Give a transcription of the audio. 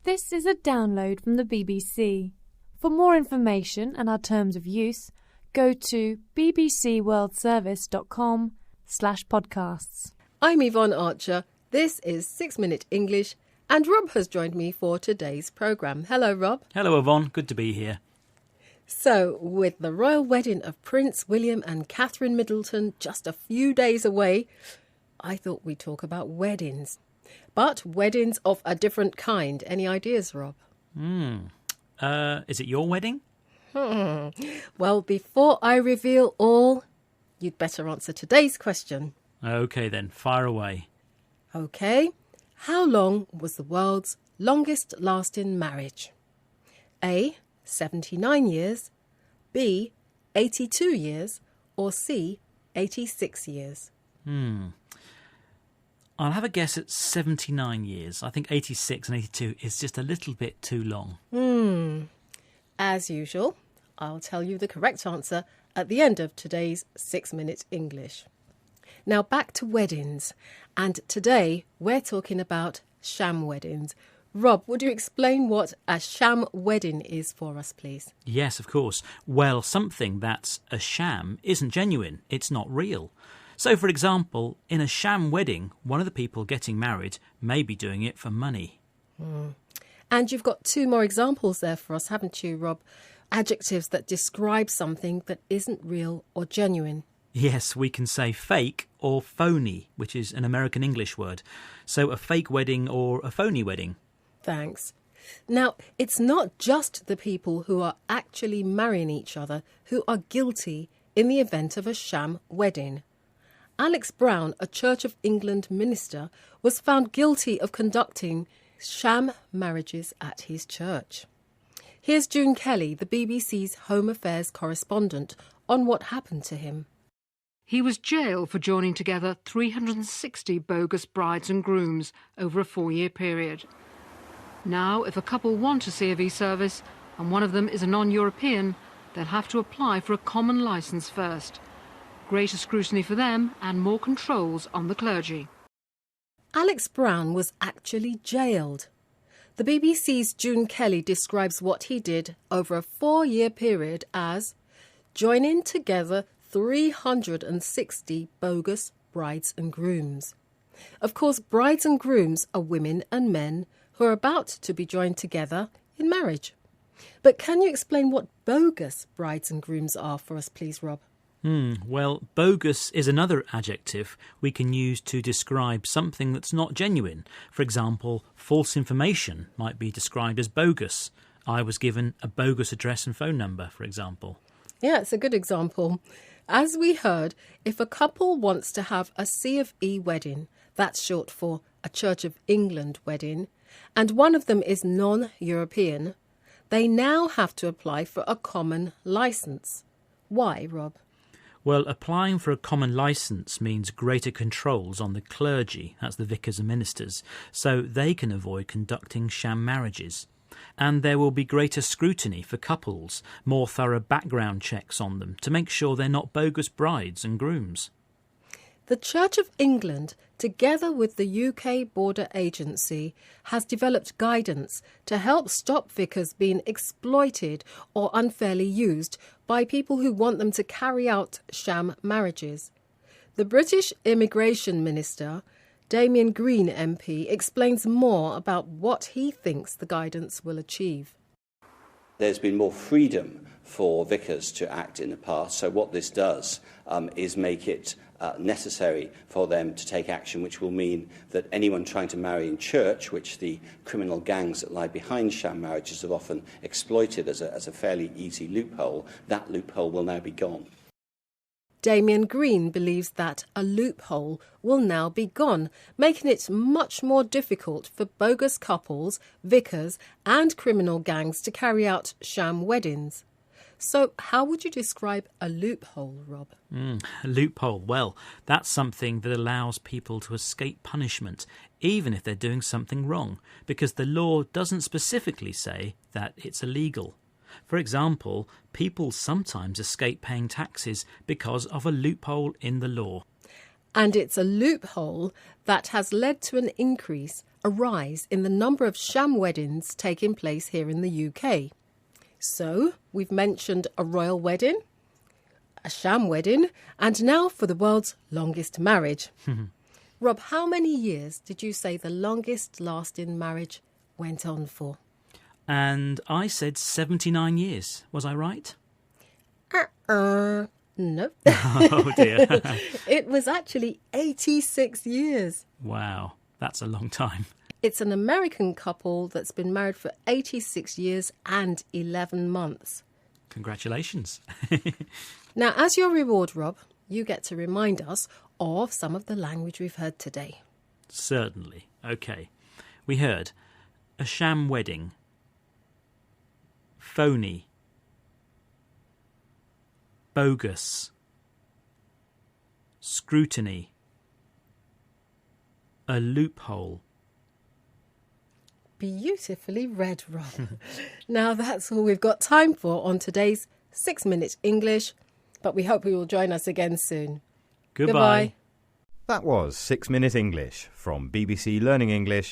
This is a download from the BBC. For more information and our terms of use, go to bbcworldservice.com/podcasts. I'm Yvonne Archer. This is 6 Minute English, and Rob has joined me for today's programme. Hello, Rob. Hello, Yvonne. Good to be here. So, with the royal wedding of Prince William and Catherine Middleton just a few days away, I thought we'd talk about weddings. But weddings of a different kind. Any ideas, Rob? Is it your wedding? Well, before I reveal all, you'd better answer today's question. OK then, fire away. OK. How long was the world's longest lasting marriage? A. 79 years, B. 82 years, or C. 86 years? I'll have a guess at 79 years. I think 86 and 82 is just a little bit too long. As usual, I'll tell you the correct answer at the end of today's 6 Minute English. Now back to weddings, and today we're talking about sham weddings. Rob, would you explain what a sham wedding is for us, please? Yes, of course. Well, something that's a sham isn't genuine. It's not real. So, for example, in a sham wedding, one of the people getting married may be doing it for money. And you've got two more examples there for us, haven't you, Rob? Adjectives that describe something that isn't real or genuine. Yes, we can say fake or phony, which is an American English word. So a fake wedding or a phony wedding. Thanks. Now, it's not just the people who are actually marrying each other who are guilty in the event of a sham wedding. Alex Brown, a Church of England minister, was found guilty of conducting sham marriages at his church. Here's June Kelly, the BBC's Home Affairs correspondent, on what happened to him. He was jailed for joining together 360 bogus brides and grooms over a 4-year period. Now, if a couple want to see a V-service and one of them is a non-European, they'll have to apply for a common licence first. Greater scrutiny for them and more controls on the clergy. Alex Brown was actually jailed. The BBC's June Kelly describes what he did over a 4-year period as joining together 360 bogus brides and grooms. Of course, brides and grooms are women and men who are about to be joined together in marriage. But can you explain what bogus brides and grooms are for us, please, Rob? Well, bogus is another adjective we can use to describe something that's not genuine. For example, false information might be described as bogus. I was given a bogus address and phone number, for example. Yeah, it's a good example. As we heard, if a couple wants to have a C of E wedding, that's short for a Church of England wedding, and one of them is non-European, they now have to apply for a common licence. Why, Rob? Well, applying for a common licence means greater controls on the clergy, that's the vicars and ministers, so they can avoid conducting sham marriages. And there will be greater scrutiny for couples, more thorough background checks on them to make sure they're not bogus brides and grooms. The Church of England, together with the UK Border Agency, has developed guidance to help stop vicars being exploited or unfairly used by people who want them to carry out sham marriages. The British Immigration Minister, Damien Green MP, explains more about what he thinks the guidance will achieve. There's been more freedom for vicars to act in the past, so what this does is make it necessary for them to take action, which will mean that anyone trying to marry in church, which the criminal gangs that lie behind sham marriages have often exploited as a fairly easy loophole, that loophole will now be gone. Damien Green believes that a loophole will now be gone, making it much more difficult for bogus couples, vicars and criminal gangs to carry out sham weddings. So how would you describe a loophole, Rob? A loophole. Well, that's something that allows people to escape punishment, even if they're doing something wrong, because the law doesn't specifically say that it's illegal. For example, people sometimes escape paying taxes because of a loophole in the law. And it's a loophole that has led to an increase a rise in the number of sham weddings taking place here in the UK. So, we've mentioned a royal wedding, a sham wedding, and now for the world's longest marriage. Rob, how many years did you say the longest lasting marriage went on for? And I said 79 years. Was I right? No. Oh, dear. It was actually 86 years. Wow, that's a long time. It's an American couple that's been married for 86 years and 11 months. Congratulations. Now, as your reward, Rob, you get to remind us of some of the language we've heard today. Certainly. OK. We heard a sham wedding, phony, bogus, scrutiny, a loophole. Beautifully read, Rob. Now, that's all we've got time for on today's 6 Minute English, but we hope you will join us again soon. Goodbye. Goodbye. That was 6 Minute English from BBC Learning English